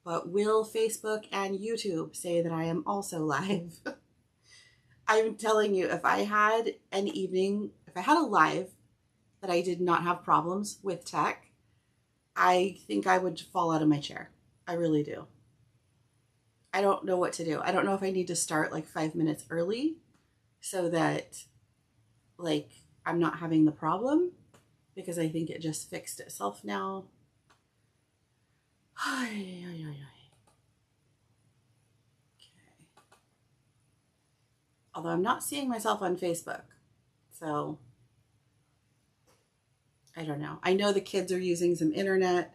but will Facebook and YouTube say that I am also live? I'm telling you, if I had an evening, if I had a live that I did not have problems with tech, I think I would fall out of my chair. I really do. I don't know what to do. I don't know if I need to start like 5 minutes early so that like I'm not having the problem, because I think it just fixed itself now. Okay. Although I'm not seeing myself on Facebook, so I don't know. I know the kids are using some internet.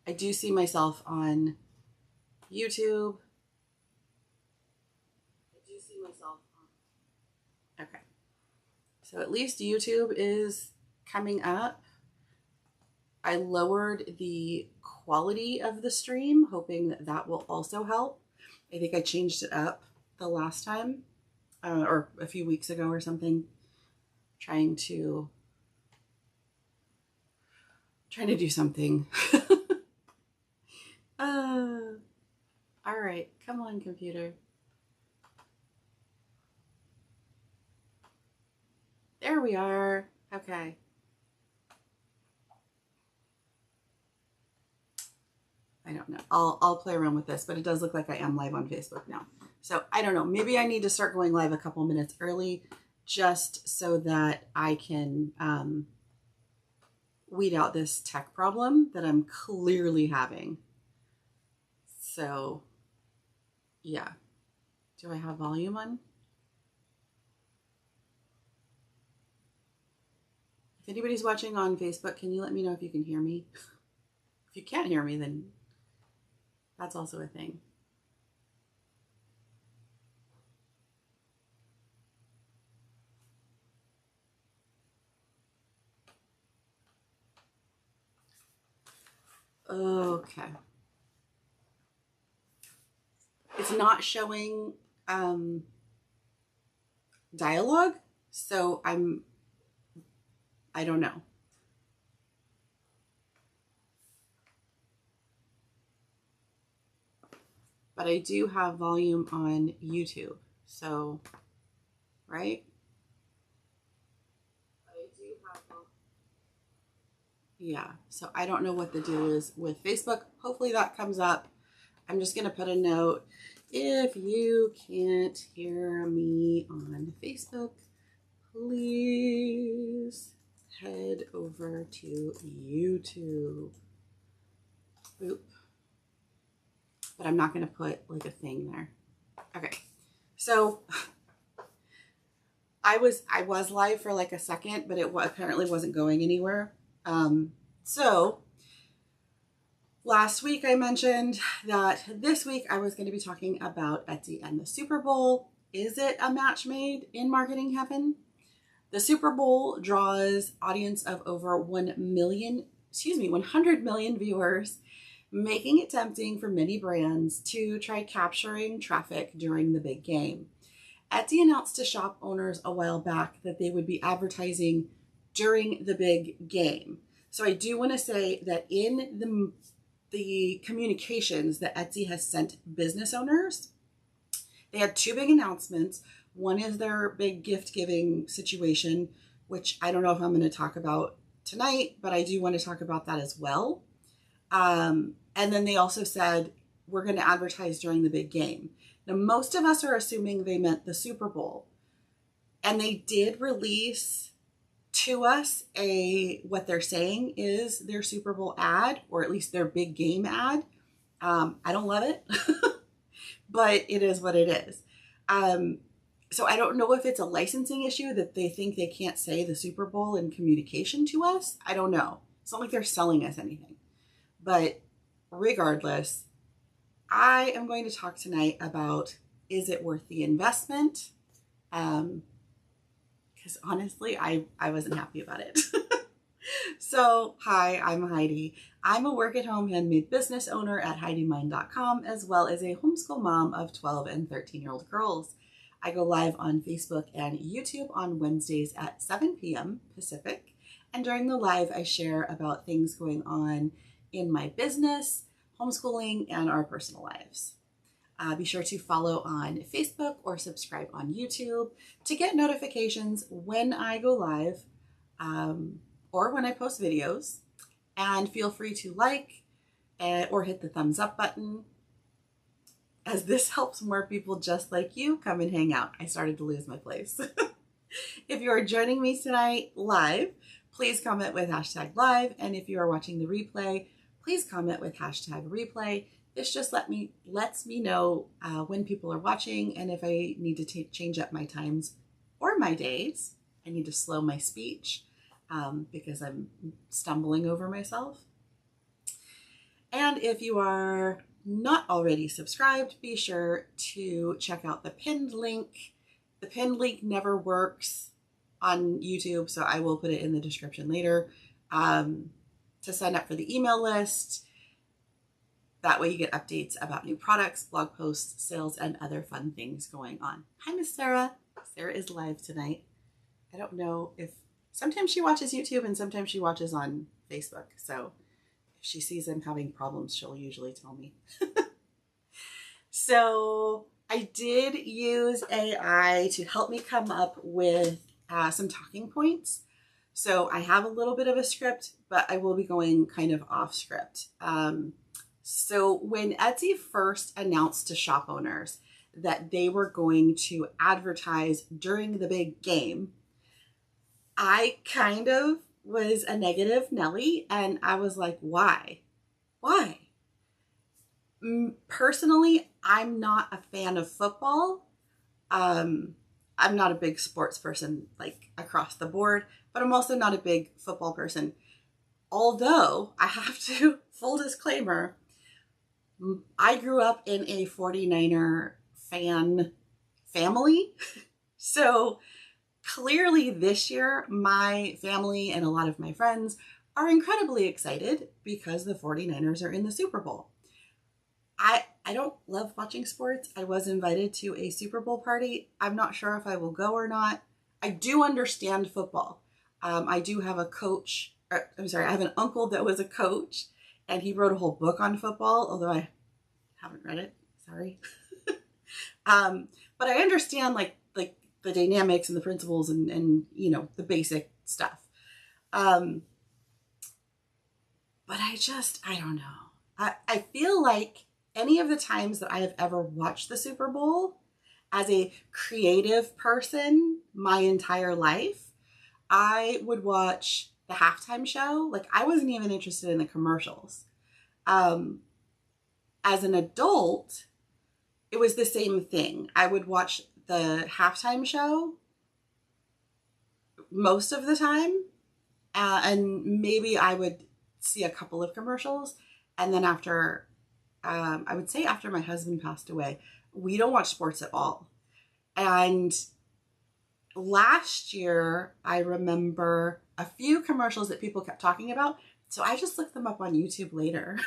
I do see myself on YouTube. I do see myself on... Okay. So at least YouTube is coming up. I lowered the quality of the stream, hoping that that will also help. I think I changed it up the last time, or a few weeks ago or something, trying to do something. All right, come on, computer. There we are. Okay. I don't know. I'll play around with this, but it does look like I am live on Facebook now. So I don't know. Maybe I need to start going live a couple minutes early, just so that I can weed out this tech problem that I'm clearly having. So yeah. Do I have volume on? If anybody's watching on Facebook, can you let me know if you can hear me? If you can't hear me, then that's also a thing. Okay. It's not showing dialogue, so I don't know. But I do have volume on YouTube, so, right? Yeah, so I don't know what the deal is with Facebook. Hopefully that comes up. I'm just going to put a note. If you can't hear me on Facebook, please head over to YouTube. Boop. But I'm not going to put like a thing there. Okay, so I was live for like a second, but it apparently wasn't going anywhere. So last week I mentioned that this week I was going to be talking about Etsy and the Super Bowl. Is it a match made in marketing heaven? The Super Bowl draws audience of over 100 million viewers, making it tempting for many brands to try capturing traffic during the big game. Etsy announced to shop owners a while back that they would be advertising during the big game. So I do want to say that in the communications that Etsy has sent business owners, they had two big announcements. One is their big gift giving situation, which I don't know if I'm going to talk about tonight, but I do want to talk about that as well. And then they also said, we're going to advertise during the big game. Now, most of us are assuming they meant the Super Bowl. And they did release to us what they're saying is their Super Bowl ad, or at least their big game ad. I don't love it, but it is what it is. So I don't know if it's a licensing issue that they think they can't say the Super Bowl in communication to us. I don't know. It's not like they're selling us anything. But regardless, I am going to talk tonight about, is it worth the investment? Because honestly, I wasn't happy about it. So, hi, I'm Heidi. I'm a work-at-home handmade business owner at HeidiMind.com, as well as a homeschool mom of 12 and 13-year-old girls. I go live on Facebook and YouTube on Wednesdays at 7 p.m. Pacific. And during the live, I share about things going on in my business, homeschooling, and our personal lives. Be sure to follow on Facebook or subscribe on YouTube to get notifications when I go live or when I post videos. And feel free to like or hit the thumbs up button, as this helps more people just like you come and hang out. I started to lose my place. If you are joining me tonight live, please comment with #live. And if you are watching the replay, please comment with #replay. This just lets me know when people are watching, and if I need to change up my times or my days. I need to slow my speech because I'm stumbling over myself. And if you are not already subscribed, be sure to check out the pinned link. The pinned link never works on YouTube, so I will put it in the description later to sign up for the email list. That way you get updates about new products, blog posts, sales, and other fun things going on. Hi, Miss Sarah. Sarah is live tonight. I don't know if sometimes she watches YouTube and sometimes she watches on Facebook. So if she sees I'm having problems, she'll usually tell me. So I did use AI to help me come up with some talking points. So I have a little bit of a script, but I will be going kind of off script. So when Etsy first announced to shop owners that they were going to advertise during the big game, I kind of was a negative Nelly, and I was like, why? Why? Personally, I'm not a fan of football. I'm not a big sports person, like across the board, but I'm also not a big football person. Although I have to, full disclaimer, I grew up in a 49er fan family. So clearly this year, my family and a lot of my friends are incredibly excited because the 49ers are in the Super Bowl. I don't love watching sports. I was invited to a Super Bowl party. I'm not sure if I will go or not. I do understand football. I do have a coach, I have an uncle that was a coach, and he wrote a whole book on football, although I haven't read it, sorry. But I understand like the dynamics and the principles and you know, the basic stuff. But I don't know. I feel like any of the times that I have ever watched the Super Bowl as a creative person my entire life, I would watch the halftime show. Like, I wasn't even interested in the commercials. As an adult, it was the same thing. I would watch the halftime show most of the time, and maybe I would see a couple of commercials, and then after, I would say after my husband passed away, we don't watch sports at all. And last year, I remember a few commercials that people kept talking about, so I just looked them up on YouTube later.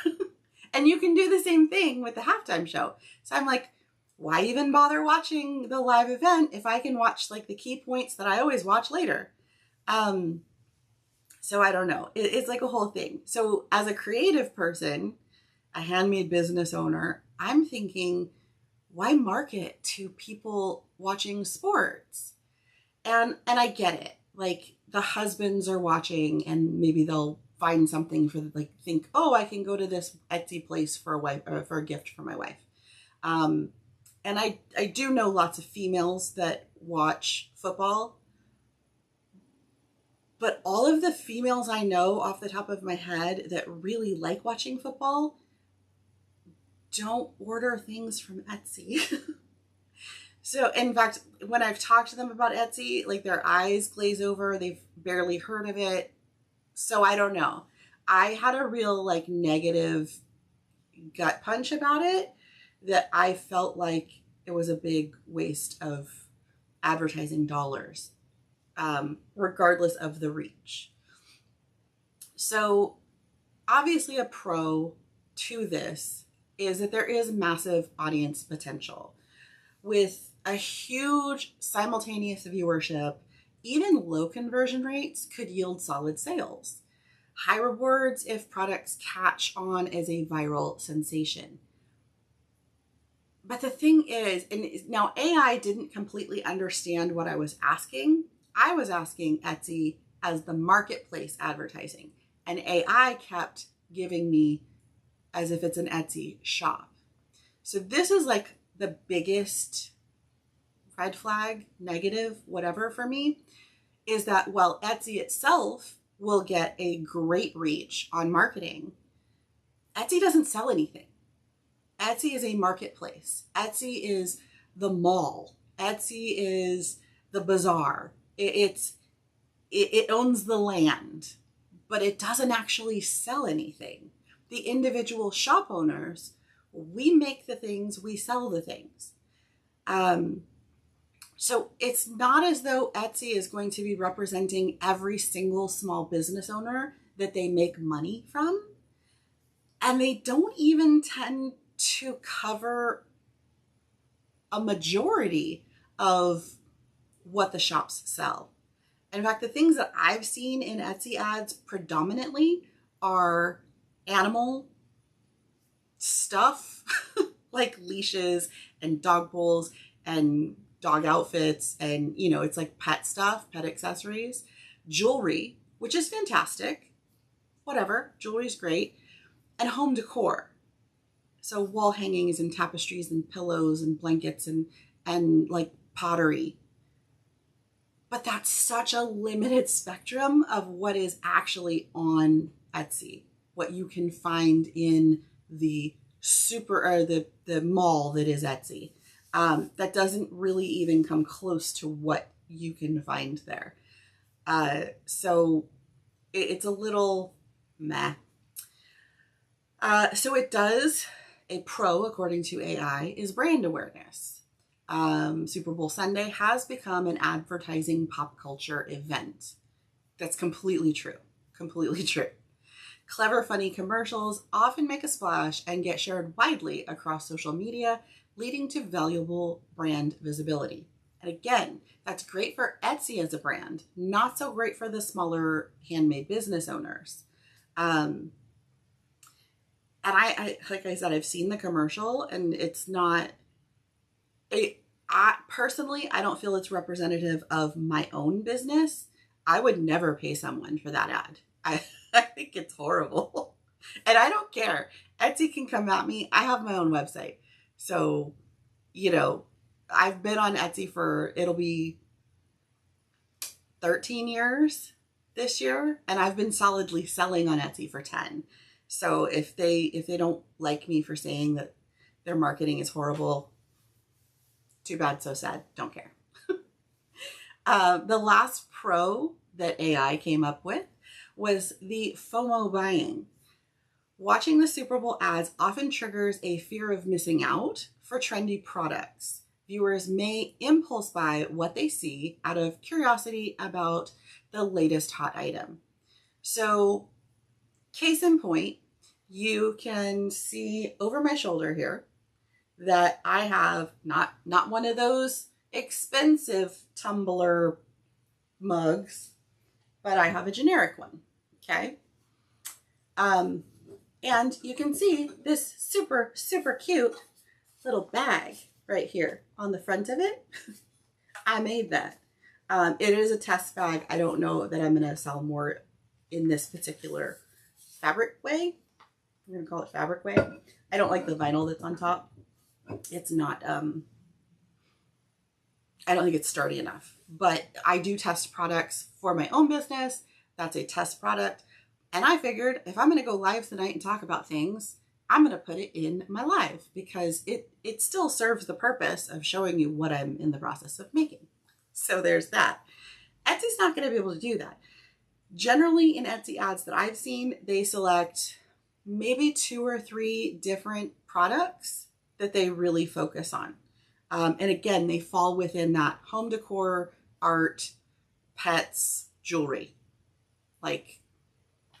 And you can do the same thing with the halftime show. So I'm like, why even bother watching the live event if I can watch like the key points that I always watch later? So I don't know. It's like a whole thing. So as a creative person, a handmade business owner, I'm thinking, why market to people watching sports? And I get it. Like, the husbands are watching and maybe they'll find something for, like, think, oh, I can go to this Etsy place for a wife, or for a gift for my wife. And I do know lots of females that watch football, but all of the females I know off the top of my head that really like watching football don't order things from Etsy. So in fact, when I've talked to them about Etsy, like, their eyes glaze over, they've barely heard of it. So I don't know. I had a real like negative gut punch about it, that I felt like it was a big waste of advertising dollars, regardless of the reach. So obviously a pro to this is that there is massive audience potential. With a huge simultaneous viewership, even low conversion rates could yield solid sales. high rewards if products catch on as a viral sensation. But the thing is, and now AI didn't completely understand what I was asking. I was asking Etsy as the marketplace advertising, and AI kept giving me as if it's an Etsy shop. So this is like the biggest red flag, negative, whatever for me, is that while Etsy itself will get a great reach on marketing, Etsy doesn't sell anything. Etsy is a marketplace. Etsy is the mall. Etsy is the bazaar. It owns the land, but it doesn't actually sell anything. The individual shop owners, we make the things, we sell the things. So it's not as though Etsy is going to be representing every single small business owner that they make money from. And they don't even tend to cover a majority of what the shops sell. In fact, the things that I've seen in Etsy ads predominantly are animal stuff like leashes and dog bowls and dog outfits, and it's like pet stuff, pet accessories, jewelry, which is fantastic, whatever, jewelry's great, and home decor. So wall hangings and tapestries and pillows and blankets and like pottery. But that's such a limited spectrum of what is actually on Etsy, what you can find in the the mall that is Etsy. That doesn't really even come close to what you can find there. So it's a little meh. So it does, a pro, according to AI, is brand awareness. Super Bowl Sunday has become an advertising pop culture event. That's completely true. Completely true. Clever, funny commercials often make a splash and get shared widely across social media, leading to valuable brand visibility. And again, that's great for Etsy as a brand, not so great for the smaller handmade business owners. And I like I said, I've seen the commercial, and it's not, personally, I don't feel it's representative of my own business. I would never pay someone for that ad. I think it's horrible. And I don't care. Etsy can come at me. I have my own website. So, I've been on Etsy it'll be 13 years this year, and I've been solidly selling on Etsy for 10. So if they don't like me for saying that their marketing is horrible, too bad, so sad, don't care. The last pro that AI came up with was the FOMO buying. Watching the Super Bowl ads often triggers a fear of missing out for trendy products. Viewers may impulse buy what they see out of curiosity about the latest hot item. So, case in point, you can see over my shoulder here that I have not one of those expensive tumbler mugs, but I have a generic one, okay? And you can see this super, super cute little bag right here on the front of it. I made that. It is a test bag. I don't know that I'm going to sell more in this particular fabric way. I'm going to call it fabric way. I don't like the vinyl that's on top. It's not, I don't think it's sturdy enough, but I do test products for my own business. That's a test product. And I figured if I'm going to go live tonight and talk about things, I'm going to put it in my live because it still serves the purpose of showing you what I'm in the process of making. So there's that. Etsy's not going to be able to do that. Generally in Etsy ads that I've seen, they select maybe 2 or 3 different products that they really focus on. And again, they fall within that home decor, art, pets, jewelry. Like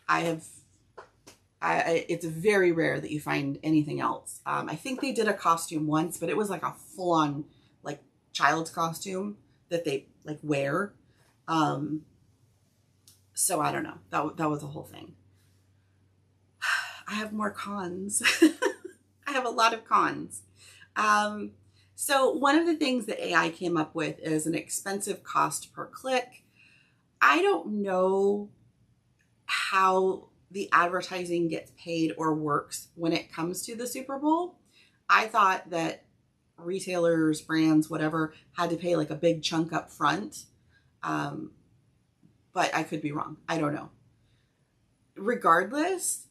it's very rare that you find anything else. I think they did a costume once, but it was like a full-on like child's costume that they like wear. So I don't know. That was a whole thing. I have more cons. I have a lot of cons. So one of the things that AI came up with is an expensive cost per click. I don't know how the advertising gets paid or works when it comes to the Super Bowl. I thought that retailers, brands, whatever, had to pay like a big chunk up front. But I could be wrong. I don't know. Regardless,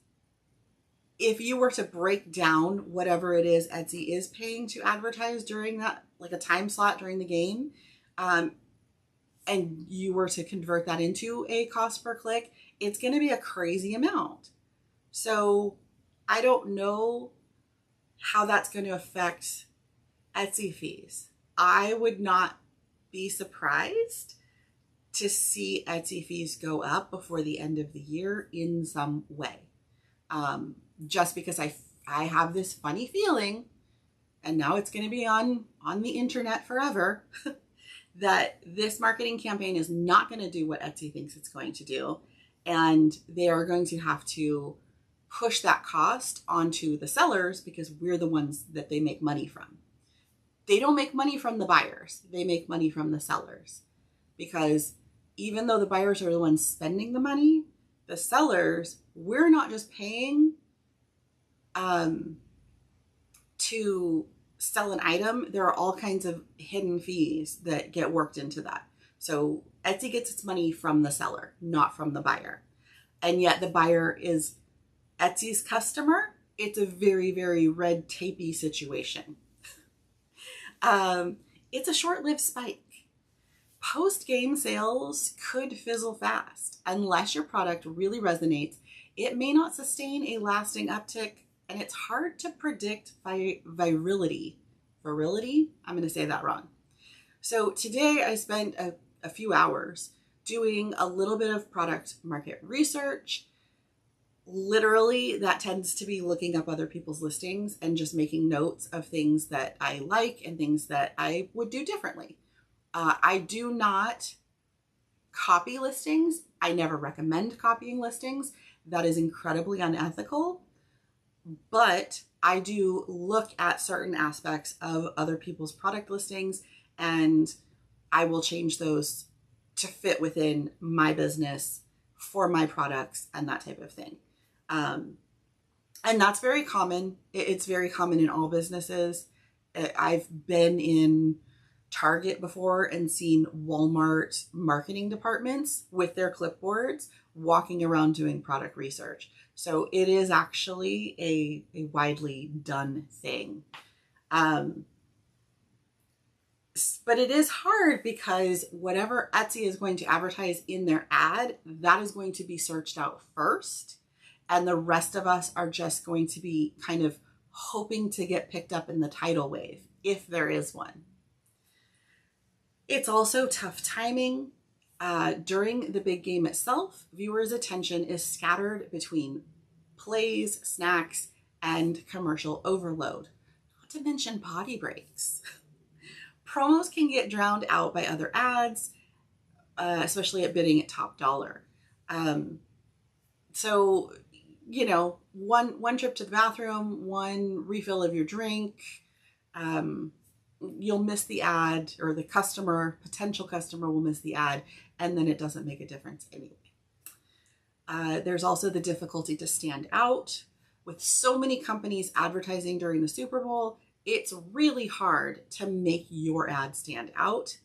if you were to break down whatever it is Etsy is paying to advertise during that, like a time slot during the game, and you were to convert that into a cost per click, it's going to be a crazy amount. So I don't know how that's going to affect Etsy fees. I would not be surprised to see Etsy fees go up before the end of the year in some way. Just because I have this funny feeling, and now it's going to be on the internet forever, that this marketing campaign is not going to do what Etsy thinks it's going to do. And they are going to have to push that cost onto the sellers because we're the ones that they make money from. They don't make money from the buyers. They make money from the sellers. Because even though the buyers are the ones spending the money, the sellers, we're not just paying to sell an item. There are all kinds of hidden fees that get worked into that. So Etsy gets its money from the seller, not from the buyer. And yet the buyer is Etsy's customer. It's a very, very red tapey situation. It's a short-lived spike. Post-game sales could fizzle fast. Unless your product really resonates, it may not sustain a lasting uptick, and it's hard to predict virility. Virility? I'm going to say that wrong. So today I spent a few hours doing a little bit of product market research. Literally, that tends to be looking up other people's listings and just making notes of things that I like and things that I would do differently. I do not copy listings. I never recommend copying listings. That is incredibly unethical. But I do look at certain aspects of other people's product listings, and I will change those to fit within my business for my products and that type of thing. And that's very common. It's very common in all businesses. I've been in Target before and seen Walmart marketing departments with their clipboards walking around doing product research. So it is actually a widely done thing. But it is hard because whatever Etsy is going to advertise in their ad, that is going to be searched out first. And the rest of us are just going to be kind of hoping to get picked up in the tidal wave, if there is one. It's also tough timing. During the big game itself, viewers' attention is scattered between plays, snacks, and commercial overload, not to mention potty breaks. Promos can get drowned out by other ads, especially at bidding at top dollar. So, you know, one trip to the bathroom, one refill of your drink, you'll miss the ad, or the potential customer will miss the ad, and then it doesn't make a difference anyway. There's also the difficulty to stand out. With so many companies advertising during the Super Bowl, it's really hard to make your ad stand out.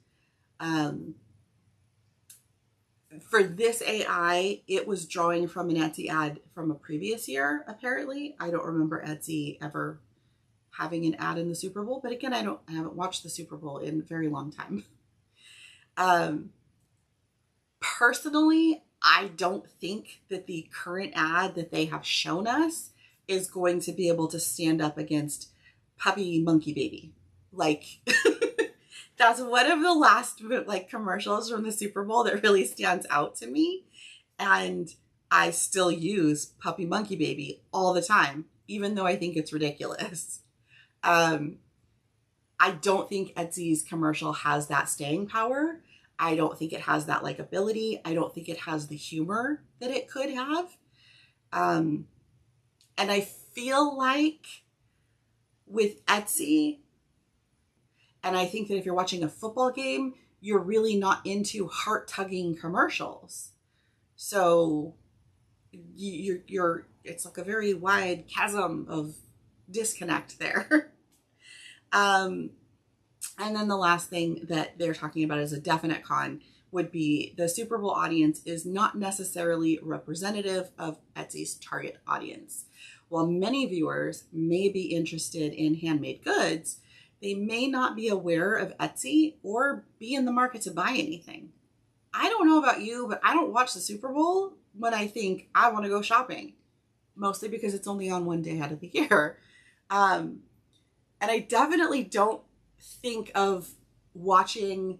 For this AI, it was drawing from an Etsy ad from a previous year, apparently. I don't remember Etsy ever having an ad in the Super Bowl, but again, I haven't watched the Super Bowl in a very long time. Personally, I don't think that the current ad that they have shown us is going to be able to stand up against Puppy Monkey Baby. Like, that's one of the last commercials from the Super Bowl that really stands out to me. And I still use Puppy Monkey Baby all the time, even though I think it's ridiculous. I don't think Etsy's commercial has that staying power. I don't think it has that likability. I don't think it has the humor that it could have. And And I feel like with Etsy, and I think that if you're watching a football game, you're really not into heart-tugging commercials. So you're it's like a very wide chasm of disconnect there. And then the last thing that they're talking about as a definite con would be the Super Bowl audience is not necessarily representative of Etsy's target audience. While many viewers may be interested in handmade goods, they may not be aware of Etsy or be in the market to buy anything. I don't know about you, but I don't watch the Super Bowl when I think I want to go shopping, mostly because it's only on one day out of the year. And I definitely don't think of watching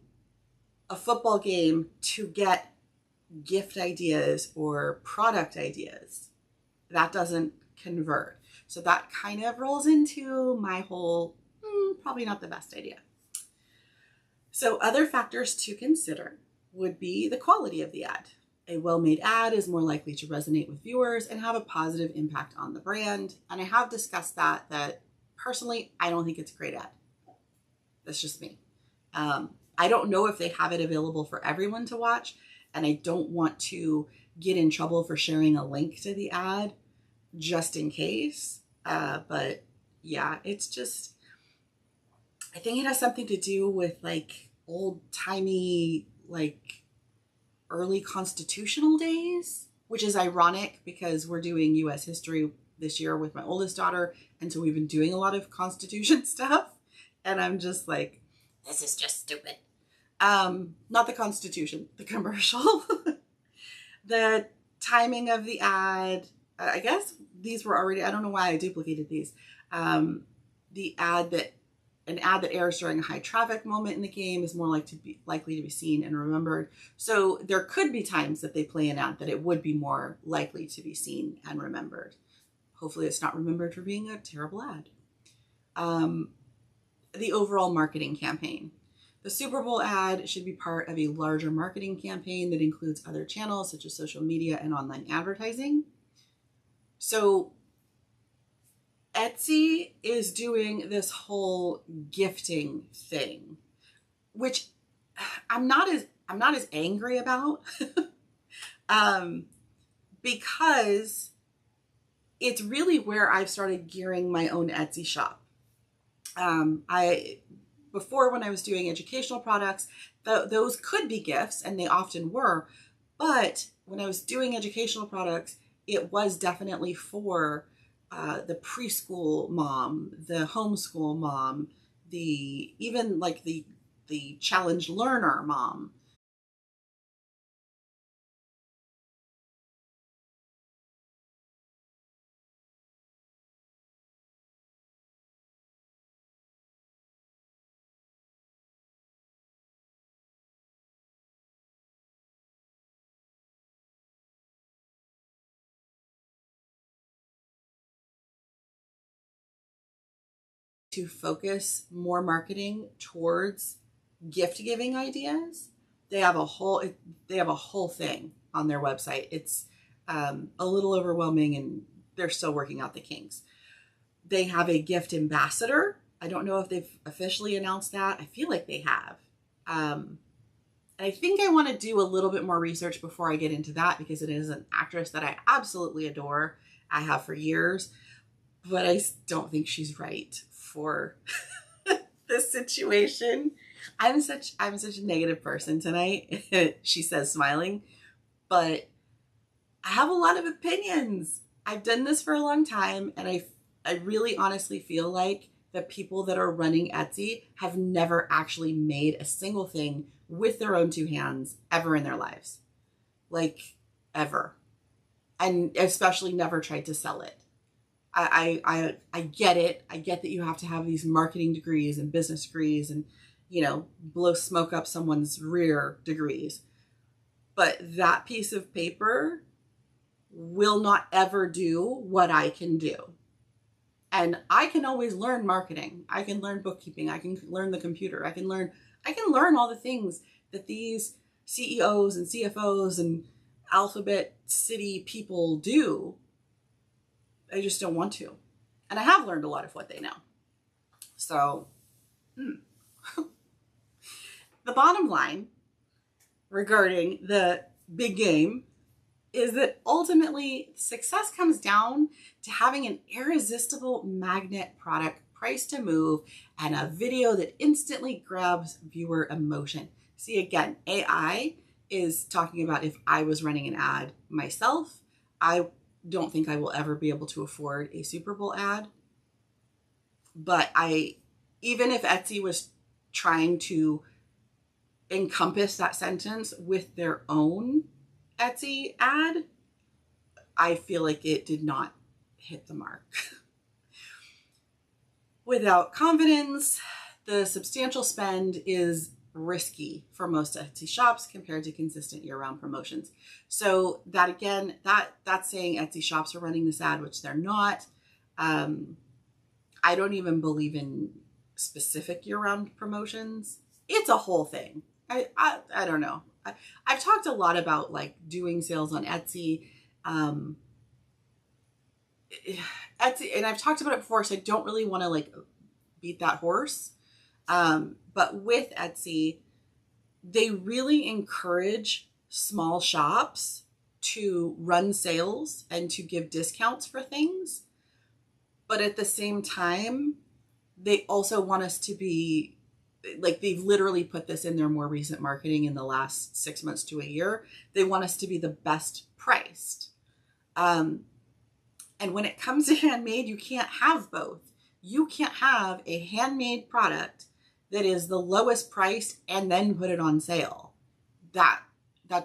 a football game to get gift ideas or product ideas. That doesn't convert. So that kind of rolls into my whole, probably not the best idea. So other factors to consider would be the quality of the ad. A well-made ad is more likely to resonate with viewers and have a positive impact on the brand. And I have discussed that personally, I don't think it's a great ad. That's just me. I don't know if they have it available for everyone to watch, and I don't want to get in trouble for sharing a link to the ad just in case. But yeah, it's just, I think it has something to do with like old-timey, like early constitutional days, which is ironic because we're doing US history this year with my oldest daughter. And so we've been doing a lot of Constitution stuff. And I'm just like, this is just stupid. Not the Constitution, the commercial. The timing of the ad, I guess these were already, I don't know why I duplicated these. An ad that airs during a high traffic moment in the game is more likely to be seen and remembered. So there could be times that they play an ad that it would be more likely to be seen and remembered. Hopefully it's not remembered for being a terrible ad. The overall marketing campaign. The Super Bowl ad should be part of a larger marketing campaign that includes other channels such as social media and online advertising. So Etsy is doing this whole gifting thing, which I'm not as angry about because it's really where I've started gearing my own Etsy shop. Before, when I was doing educational products, those could be gifts, and they often were. But when I was doing educational products, it was definitely for the preschool mom, the homeschool mom, even like the challenged learner mom. To focus more marketing towards gift giving ideas. They have a whole thing on their website. It's a little overwhelming, and they're still working out the kinks. They have a gift ambassador. I don't know if they've officially announced that. I feel like they have. I think I want to do a little bit more research before I get into that, because it is an actress that I absolutely adore. I have for years, but I don't think she's right for this situation. I'm such a negative person tonight, she says, smiling, but I have a lot of opinions. I've done this for a long time, and I really honestly feel like the people that are running Etsy have never actually made a single thing with their own two hands ever in their lives. Like, ever. And especially never tried to sell it. I get it. I get that you have to have these marketing degrees and business degrees and, blow smoke up someone's rear degrees. But that piece of paper will not ever do what I can do. And I can always learn marketing. I can learn bookkeeping. I can learn the computer. I can learn all the things that these CEOs and CFOs and Alphabet City people do. I just don't want to. And I have learned a lot of what they know. So the bottom line regarding the big game is that ultimately success comes down to having an irresistible magnet product priced to move and a video that instantly grabs viewer emotion. See, again, AI is talking about if I was running an ad myself, I don't think I will ever be able to afford a Super Bowl ad. But even if Etsy was trying to encompass that sentence with their own Etsy ad, I feel like it did not hit the mark. Without confidence, the substantial spend is risky for most Etsy shops compared to consistent year-round promotions. So that again, that's saying Etsy shops are running this ad, which they're not. I don't even believe in specific year-round promotions. It's a whole thing. I don't know. I've talked a lot about like doing sales on Etsy. Etsy, and I've talked about it before, so I don't really want to like beat that horse. But with Etsy, they really encourage small shops to run sales and to give discounts for things. But at the same time, they also want us to be like, they've literally put this in their more recent marketing in the last 6 months to a year. They want us to be the best priced. And when it comes to handmade, you can't have both. You can't have a handmade product that is the lowest price and then put it on sale. That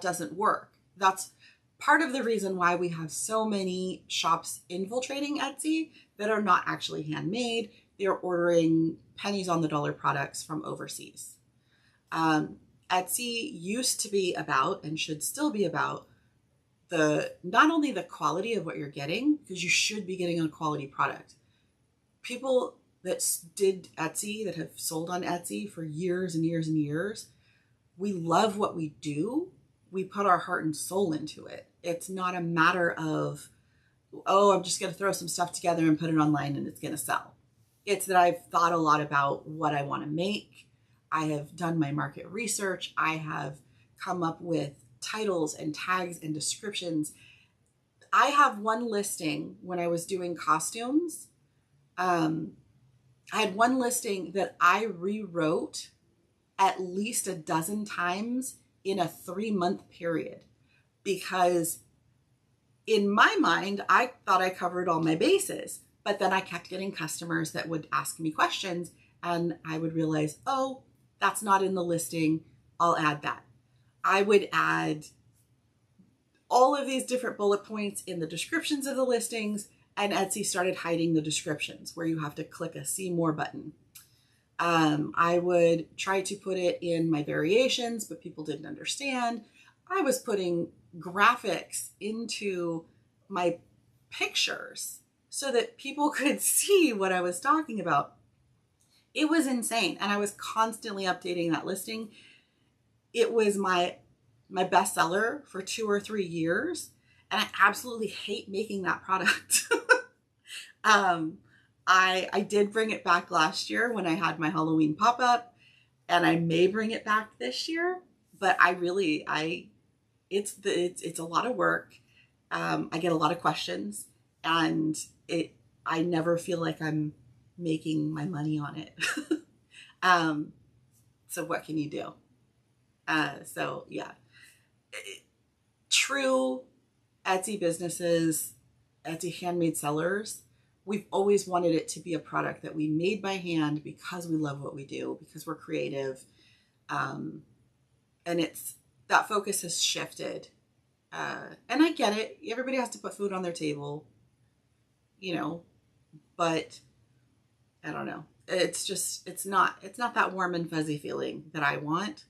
doesn't work. That's part of the reason why we have so many shops infiltrating Etsy that are not actually handmade. They're ordering pennies on the dollar products from overseas. Etsy used to be about, and should still be about, not only the quality of what you're getting, because you should be getting a quality product. People that did Etsy, that have sold on Etsy for years and years and years, we love what we do. We put our heart and soul into it. It's not a matter of, oh, I'm just going to throw some stuff together and put it online and it's going to sell. It's that I've thought a lot about what I want to make. I have done my market research. I have come up with titles and tags and descriptions. I have one listing when I was doing costumes. I had one listing that I rewrote at least a dozen times in a 3-month period, because in my mind, I thought I covered all my bases, but then I kept getting customers that would ask me questions and I would realize, oh, that's not in the listing. I'll add that. I would add all of these different bullet points in the descriptions of the listings, and Etsy started hiding the descriptions where you have to click a see more button. I would try to put it in my variations, but people didn't understand. I was putting graphics into my pictures so that people could see what I was talking about. It was insane. And I was constantly updating that listing. It was my bestseller for 2 or 3 years. And I absolutely hate making that product. I did bring it back last year when I had my Halloween pop-up, and I may bring it back this year, but it's a lot of work. I get a lot of questions, and I never feel like I'm making my money on it. So what can you do? So yeah, true Etsy businesses, Etsy handmade sellers, we've always wanted it to be a product that we made by hand because we love what we do, because we're creative. And that focus has shifted. And I get it. Everybody has to put food on their table, but I don't know. It's not that warm and fuzzy feeling that I want.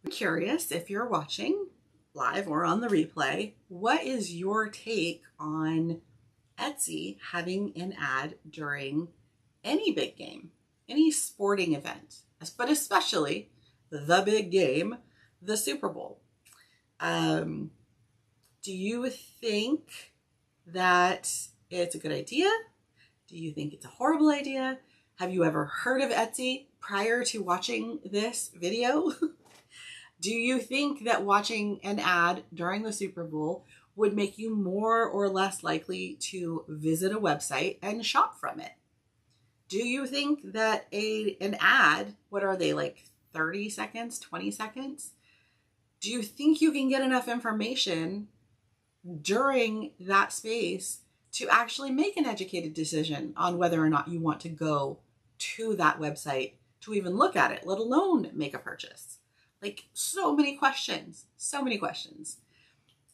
I'm curious, if you're watching live or on the replay, what is your take on Etsy having an ad during any big game, any sporting event, but especially the big game, the Super Bowl? Do you think that it's a good idea? Do you think it's a horrible idea? Have you ever heard of Etsy prior to watching this video? Do you think that watching an ad during the Super Bowl would make you more or less likely to visit a website and shop from it? Do you think that an ad, what are they, like 30 seconds, 20 seconds? Do you think you can get enough information during that space to actually make an educated decision on whether or not you want to go to that website to even look at it, let alone make a purchase? Like, so many questions, so many questions.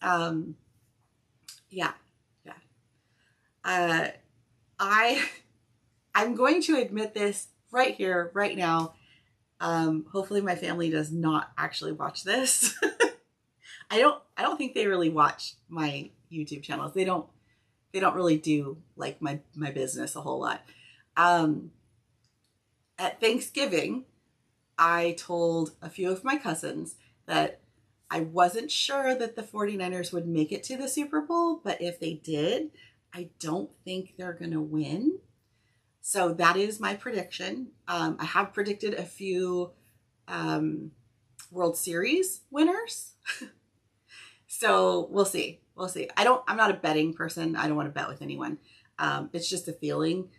Yeah. I'm going to admit this right here, right now. Hopefully my family does not actually watch this. I don't think they really watch my YouTube channels. They don't really do like my business a whole lot. At Thanksgiving, I told a few of my cousins that I wasn't sure that the 49ers would make it to the Super Bowl, but if they did, I don't think they're going to win. So that is my prediction. I have predicted a few World Series winners. So we'll see. We'll see. I'm not a betting person. I don't want to bet with anyone. It's just a feeling.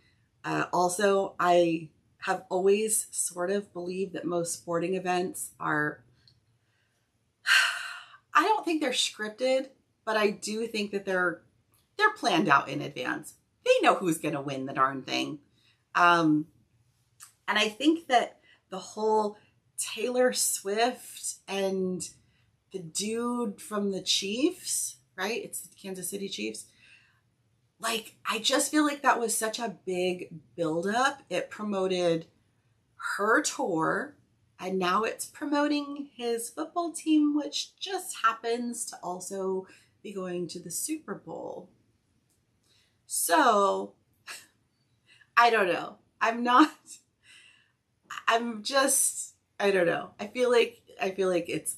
Also, I have always sort of believed that most sporting events are, I don't think they're scripted, but I do think that they're planned out in advance. They know who's going to win the darn thing. And I think that the whole Taylor Swift and the dude from the Chiefs, right? It's the Kansas City Chiefs. Like, I just feel like that was such a big buildup. It promoted her tour, and now it's promoting his football team, which just happens to also be going to the Super Bowl. So, I don't know. I don't know. I feel like it's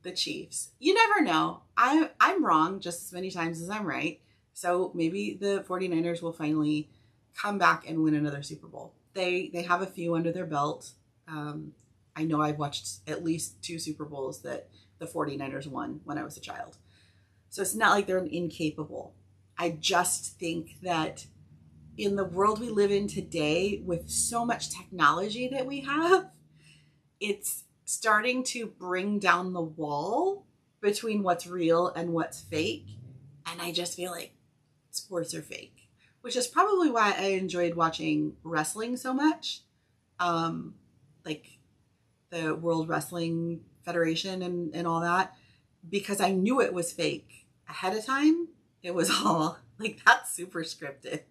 the Chiefs. You never know. I'm wrong just as many times as I'm right. So maybe the 49ers will finally come back and win another Super Bowl. They have a few under their belt. I know I've watched at least 2 Super Bowls that the 49ers won when I was a child. So it's not like they're incapable. I just think that in the world we live in today, with so much technology that we have, it's starting to bring down the wall between what's real and what's fake. And I just feel like sports are fake, which is probably why I enjoyed watching wrestling so much. Like the World Wrestling Federation and all that, because I knew it was fake ahead of time. It was all like, that's super scripted.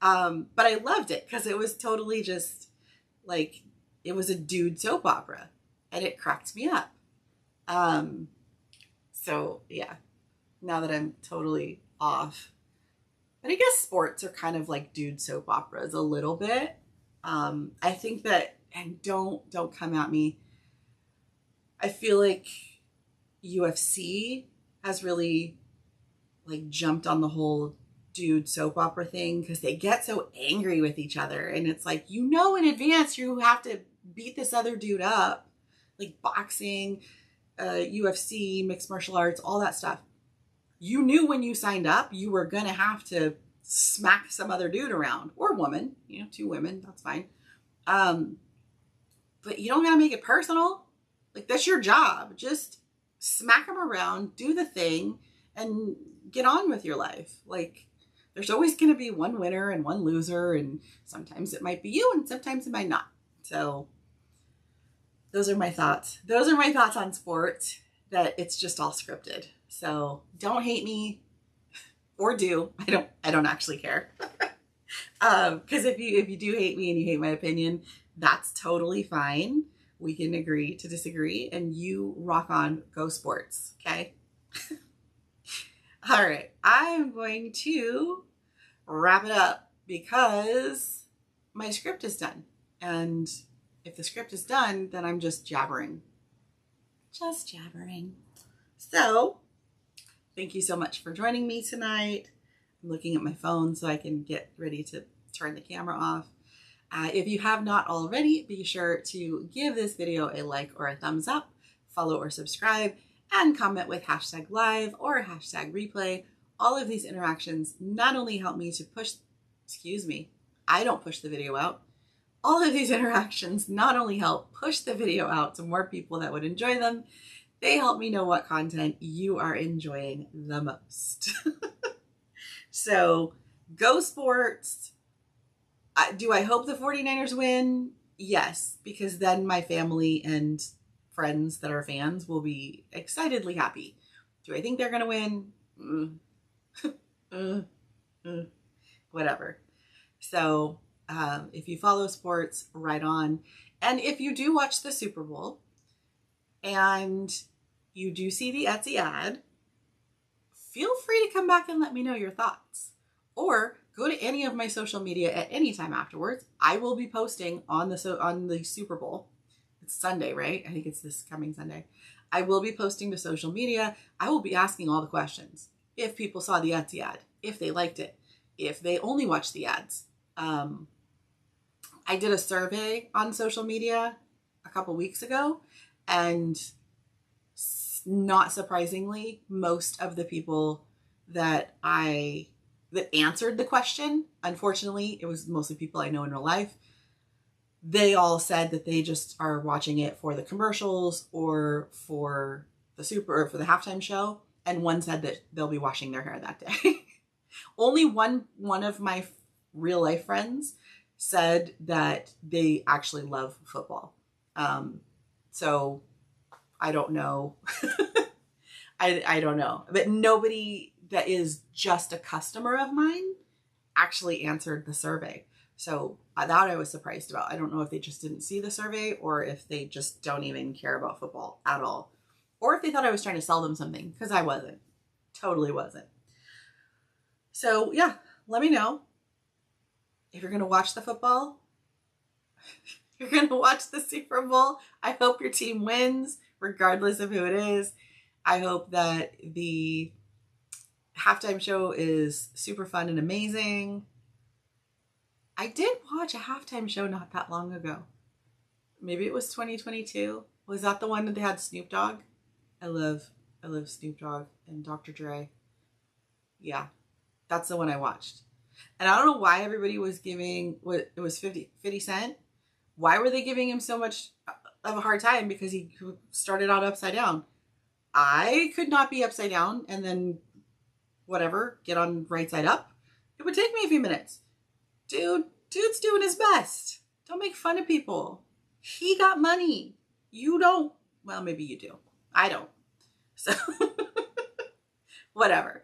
But I loved it because it was totally just like, it was a dude soap opera and it cracked me up. So yeah, now that I'm totally off, but I guess sports are kind of like dude soap operas a little bit. I think that, and don't come at me, I feel like UFC has really like jumped on the whole dude soap opera thing because they get so angry with each other, and it's like, you know, in advance you have to beat this other dude up, like boxing, UFC, mixed martial arts, all that stuff. You knew when you signed up you were gonna have to smack some other dude around, or woman, 2 women, that's fine. But you don't gotta make it personal. Like, that's your job. Just smack them around, do the thing, and get on with your life. Like, there's always going to be one winner and one loser, and sometimes it might be you and sometimes it might not. So those are my thoughts. Those are my thoughts on sports, that it's just all scripted. So don't hate me, or do. I don't actually care. Because if you do hate me and you hate my opinion, that's totally fine. We can agree to disagree, and you rock on, go sports, okay? All right, I'm going to wrap it up because my script is done. And if the script is done, then I'm just jabbering. Just jabbering. So, thank you so much for joining me tonight. I'm looking at my phone so I can get ready to turn the camera off. If you have not already, be sure to give this video a like or a thumbs up, follow or subscribe, and comment with #live or #replay. All of these interactions not only help me to push, I don't push the video out. All of these interactions not only help push the video out to more people that would enjoy them, they help me know what content you are enjoying the most. So go sports. Do I hope the 49ers win? Yes, because then my family and friends that are fans will be excitedly happy. Do I think they're going to win? Whatever. So if you follow sports, right on. And if you do watch the Super Bowl and you do see the Etsy ad, feel free to come back and let me know your thoughts. Or go to any of my social media at any time afterwards. I will be posting on the Super Bowl. It's Sunday, right? I think it's this coming Sunday. I will be posting to social media. I will be asking all the questions. If people saw the Etsy ad, if they liked it, if they only watched the ads. I did a survey on social media a couple weeks ago, and not surprisingly, most of the people that answered the question, unfortunately, it was mostly people I know in real life. They all said that they just are watching it for the commercials or for the halftime show. And one said that they'll be washing their hair that day. Only one of my real life friends said that they actually love football. So I don't know. I don't know. But nobody that is just a customer of mine actually answered the survey. So that I was surprised about. I don't know if they just didn't see the survey or if they just don't even care about football at all. Or if they thought I was trying to sell them something, because I wasn't. Totally wasn't. So yeah, let me know if you're going to watch the football. You're going to watch the Super Bowl. I hope your team wins, regardless of who it is. I hope that the halftime show is super fun and amazing. I did watch a halftime show not that long ago. Maybe it was 2022. Was that the one that they had Snoop Dogg? I love Snoop Dogg and Dr. Dre. Yeah, that's the one I watched. And I don't know why everybody was giving, it was 50 Cent. Why were they giving him so much of a hard time? Because he started out upside down. I could not be upside down and then get on right side up. It would take me a few minutes. Dude's doing his best. Don't make fun of people. He got money. You don't. Well, maybe you do. I don't. So whatever.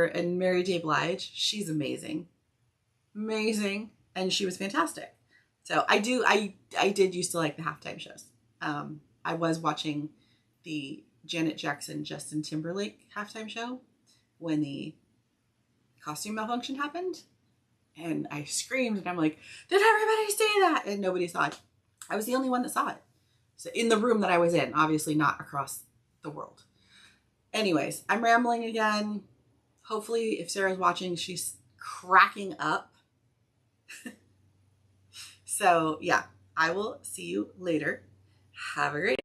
And Mary J. Blige, she's amazing. And she was fantastic. So I did used to like the halftime shows. I was watching the Janet Jackson, Justin Timberlake halftime show when the costume malfunction happened. And I screamed and I'm like, did everybody see that? And nobody saw it. I was the only one that saw it. So in the room that I was in, obviously not across the world. Anyways, I'm rambling again. Hopefully if Sarah's watching, she's cracking up. So yeah, I will see you later. Have a great day.